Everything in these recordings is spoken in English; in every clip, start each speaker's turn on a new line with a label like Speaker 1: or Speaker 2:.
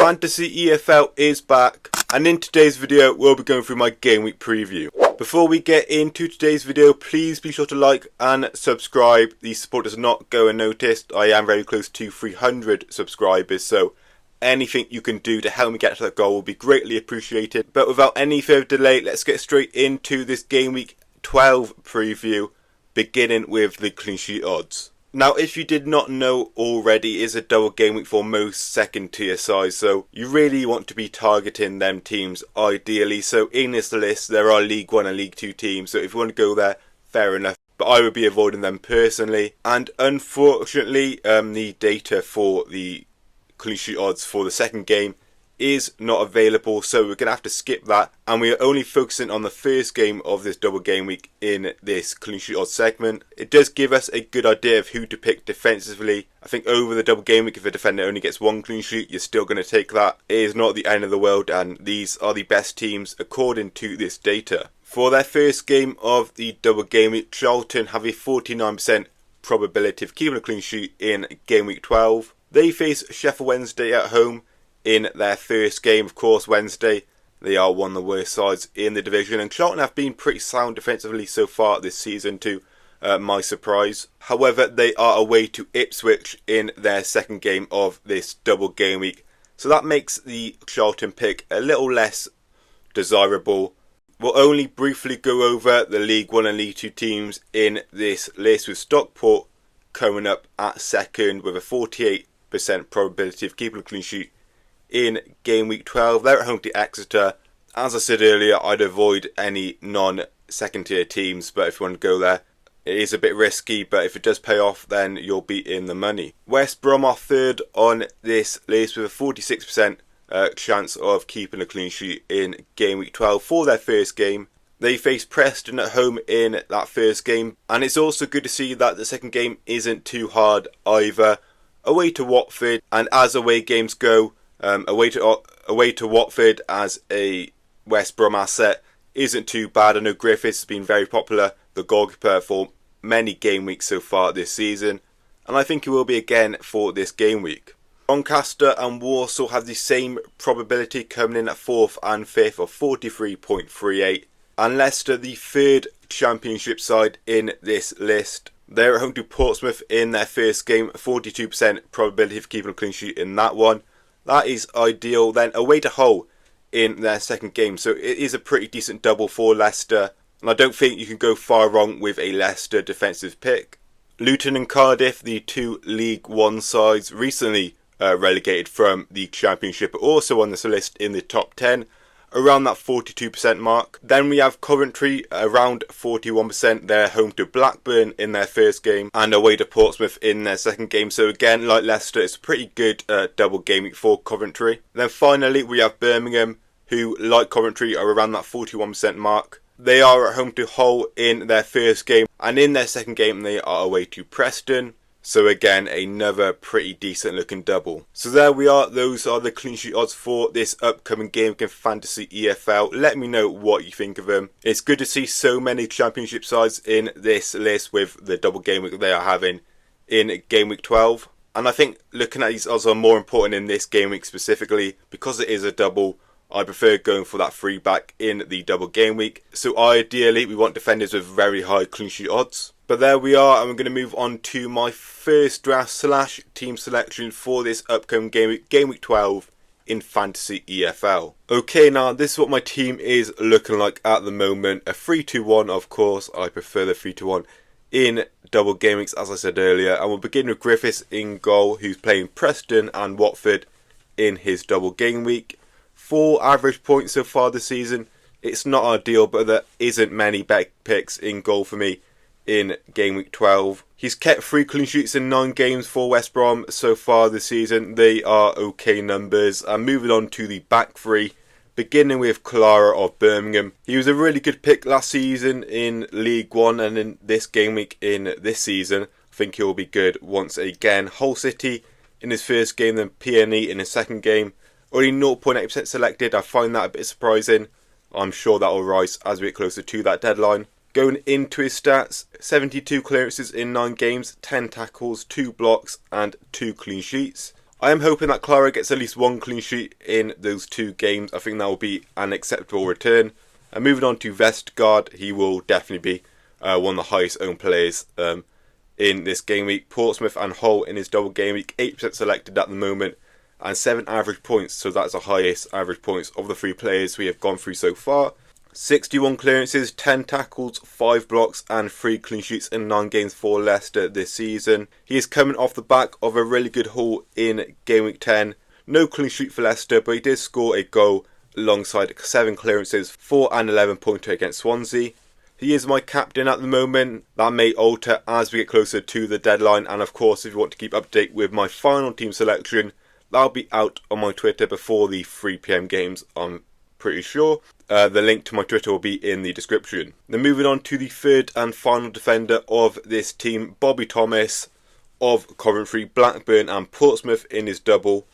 Speaker 1: Fantasy EFL is back, and in today's video we'll be going through my game week preview. Before we get into today's video, please be sure to like and subscribe. The support does not go unnoticed. I am very close to 300 subscribers, so anything you can do to help me get to that goal will be greatly appreciated. But without any further delay, let's get straight into this game week 12 preview, beginning with the clean sheet odds. Now, if you did not know already, it is a double game week for most second tier sides, so you really want to be targeting them teams ideally. So in this list there are League 1 and League 2 teams, so if you want to go there, fair enough, but I would be avoiding them personally. And unfortunately the data for the clean sheet odds for the second game is not available, so we're going to have to skip that, and we are only focusing on the first game of this double game week in this clean sheet odds segment. It does give us a good idea of who to pick defensively. I think over the double game week, if a defender only gets one clean sheet, you're still going to take that. It is not the end of the world, and these are the best teams according to this data. For their first game of the double game week, Charlton have a 49% probability of keeping a clean sheet in game week 12. They face Sheffield Wednesday at home in their first game. Of course, Wednesday, they are one of the worst sides in the division, and Charlton have been pretty sound defensively so far this season to my surprise. However, they are away to Ipswich in their second game of this double game week, so that makes the Charlton pick a little less desirable. We'll only briefly go over the League 1 and League 2 teams in this list, with Stockport coming up at second with a 48% probability of keeping a clean sheet in game week 12. They're at home to Exeter. As I said earlier, I'd avoid any non-second tier teams, but if you want to go there, it is a bit risky, but if it does pay off, then you'll be in the money. West Brom are third on this list with a 46% chance of keeping a clean sheet in game week 12 for their first game. They face Preston at home in that first game, and it's also good to see that the second game isn't too hard either. Away to Watford, and as away games go, away to Watford as a West Brom asset isn't too bad. I know Griffiths has been very popular, the goalkeeper, for many game weeks so far this season, and I think he will be again for this game week. Doncaster and Walsall have the same probability, coming in at 4th and 5th of 43.38, and Leicester, the third championship side in this list, they're at home to Portsmouth in their first game, 42% probability of keeping a clean sheet in that one. That is ideal. Then away to Hull in their second game, so it is a pretty decent double for Leicester, and I don't think you can go far wrong with a Leicester defensive pick. Luton and Cardiff, the two League 1 sides recently relegated from the Championship, are also on this list in the top 10, around that 42% mark. Then we have Coventry around 41%. They're home to Blackburn in their first game and away to Portsmouth in their second game. So again, like Leicester, it's a pretty good double game week for Coventry. Then finally we have Birmingham, who like Coventry are around that 41% mark. They are at home to Hull in their first game, and in their second game they are away to Preston. So again, another pretty decent looking double. So there we are. Those are the clean sheet odds for this upcoming game against Fantasy EFL. Let me know what you think of them. It's good to see so many championship sides in this list with the double game week they are having in game week 12. And I think looking at these odds are more important in this game week specifically because it is a double. I prefer going for that free back in the double game week. So ideally we want defenders with very high clean sheet odds. But there we are, and we're going to move on to my first draft / team selection for this upcoming game week 12 in Fantasy EFL. Okay, now this is what my team is looking like at the moment. A 3-2-1, of course. I prefer the 3-2-1 in double game weeks, as I said earlier. And we'll begin with Griffiths in goal, who's playing Preston and Watford in his double game week. 4 average points so far this season. It's not ideal, but there isn't many better picks in goal for me in game week 12. He's kept 3 clean sheets in 9 games for West Brom so far this season. They are okay numbers. And moving on to the back 3, beginning with Clara of Birmingham. He was a really good pick last season in League 1, and in this game week in this season, I think he'll be good once again. Hull City in his first game, then PNE in his second game. Only 0.8% selected. I find that a bit surprising. I'm sure that will rise as we get closer to that deadline. Going into his stats, 72 clearances in 9 games, 10 tackles, 2 blocks and 2 clean sheets. I am hoping that Clara gets at least one clean sheet in those 2 games. I think that will be an acceptable return. And moving on to Vestergaard, he will definitely be one of the highest owned players in this game week. Portsmouth and Hull in his double game week, 8% selected at the moment, and 7 average points, so that's the highest average points of the 3 players we have gone through so far. 61 clearances, 10 tackles, 5 blocks and 3 clean sheets in 9 games for Leicester this season. He is coming off the back of a really good haul in Game Week 10. No clean sheet for Leicester, but he did score a goal alongside 7 clearances, 4 and 11 pointer against Swansea. He is my captain at the moment. That may alter as we get closer to the deadline, and of course if you want to keep update with my final team selection, that'll be out on my Twitter before the 3 PM games, I'm pretty sure. The link to my Twitter will be in the description. Then moving on to the third and final defender of this team, Bobby Thomas of Coventry, Blackburn and Portsmouth in his double.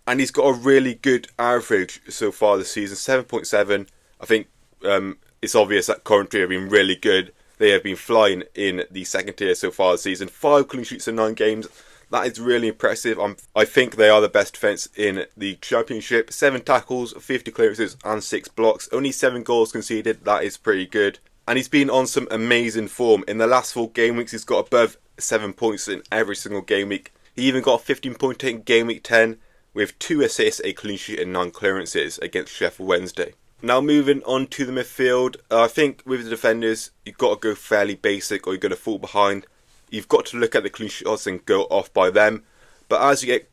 Speaker 1: And he's got a really good average so far this season, 7.7. I think it's obvious that Coventry have been really good. They have been flying in the second tier so far this season. 5 clean sheets in 9 games. That is really impressive. I think they are the best defence in the Championship. 7 tackles, 50 clearances and 6 blocks. Only 7 goals conceded. That is pretty good. And he's been on some amazing form. In the last 4 game weeks, he's got above 7 points in every single game week. He even got a 15 pointer in Game Week 10 with 2 assists, a clean sheet and 9 clearances against Sheffield Wednesday. Now moving on to the midfield. I think with the defenders, you've got to go fairly basic or you're going to fall behind. You've got to look at the clean shots and go off by them. But as you get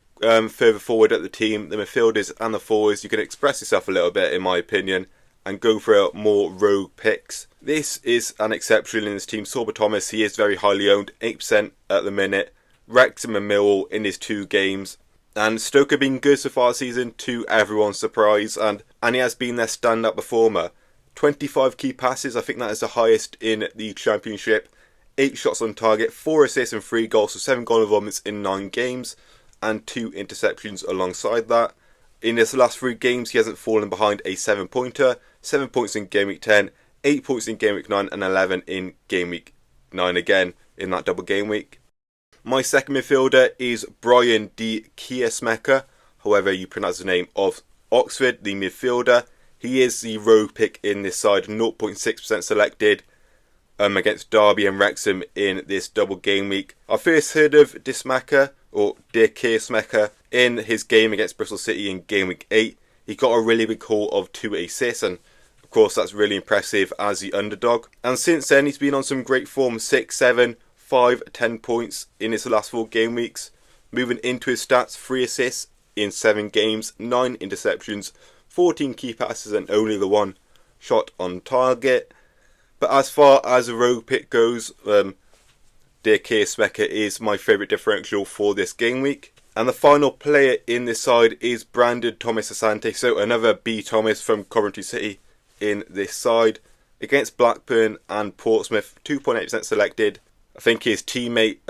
Speaker 1: further forward at the team, the midfielders and the forwards, you can express yourself a little bit, in my opinion, and go for more rogue picks. This is an exception in this team. Sorba Thomas, he is very highly owned, 8% at the minute. Wrexham and Millwall in his 2 games. And Stoke have been good so far this season, to everyone's surprise. And he has been their stand-up performer. 25 key passes, I think that is the highest in the Championship. 8 shots on target, 4 assists and 3 goals, so 7 goal involvements in 9 games, and 2 interceptions alongside that. In his last 3 games, he hasn't fallen behind a 7-pointer, 7 points in Game Week 10, 8 points in Game Week 9, and 11 in Game Week 9 again in that double game week. My second midfielder is Brian de Kiersmeka, however you pronounce the name, of Oxford, the midfielder. He is the rogue pick in this side, 0.6% selected. Against Derby and Wrexham in this double game week. I first heard of Dismaka, or De Kiersmeka, in his game against Bristol City in Game Week 8. He got a really big haul of 2 assists, and of course that's really impressive as the underdog. And since then he's been on some great form, 6, 7, 5, 10 points in his last 4 game weeks. Moving into his stats, 3 assists in 7 games, 9 interceptions, 14 key passes and only the 1 shot on target. But as far as a rogue pick goes, De Kiersmeka is my favourite differential for this game week. And the final player in this side is Brandon Thomas Asante, so another B Thomas from Coventry City in this side. Against Blackburn and Portsmouth, 2.8% selected. I think his teammate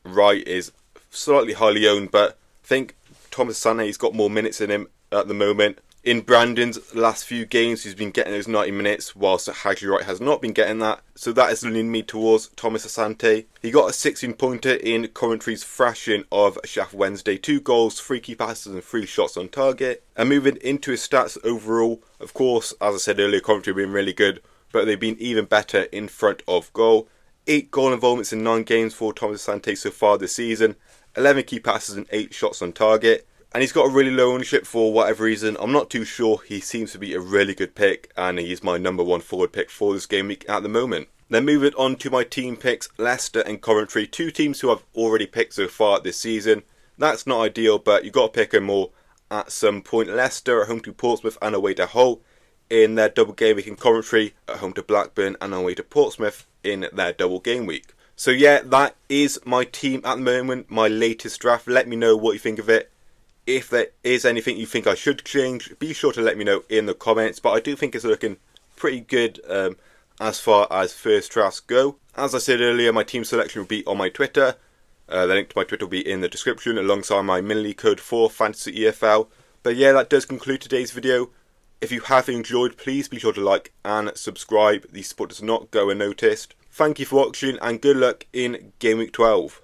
Speaker 1: Wright is slightly highly owned, but I think Thomas Asante's got more minutes in him at the moment. In Brandon's last few games, he's been getting those 90 minutes, whilst Haji Wright has not been getting that. So that is leaning me towards Thomas Asante. He got a 16-pointer in Coventry's thrashing of Sheffield Wednesday. 2 goals, 3 key passes and 3 shots on target. And moving into his stats overall, of course, as I said earlier, Coventry have been really good, but they've been even better in front of goal. 8 goal involvements in 9 games for Thomas Asante so far this season. 11 key passes and 8 shots on target. And he's got a really low ownership for whatever reason. I'm not too sure. He seems to be a really good pick, and he's my number 1 forward pick for this game week at the moment. Then moving on to my team picks, Leicester and Coventry, 2 teams who I've already picked so far this season. That's not ideal, but you've got to pick them all at some point. Leicester at home to Portsmouth and away to Hull in their double game week, in Coventry at home to Blackburn and away to Portsmouth in their double game week. So yeah, that is my team at the moment, my latest draft. Let me know what you think of it. If there is anything you think I should change, be sure to let me know in the comments. But I do think it's looking pretty good as far as first drafts go. As I said earlier, my team selection will be on my Twitter. The link to my Twitter will be in the description alongside my mini code for Fantasy EFL. But yeah, that does conclude today's video. If you have enjoyed, please be sure to like and subscribe. The support does not go unnoticed. Thank you for watching and good luck in Game Week 12.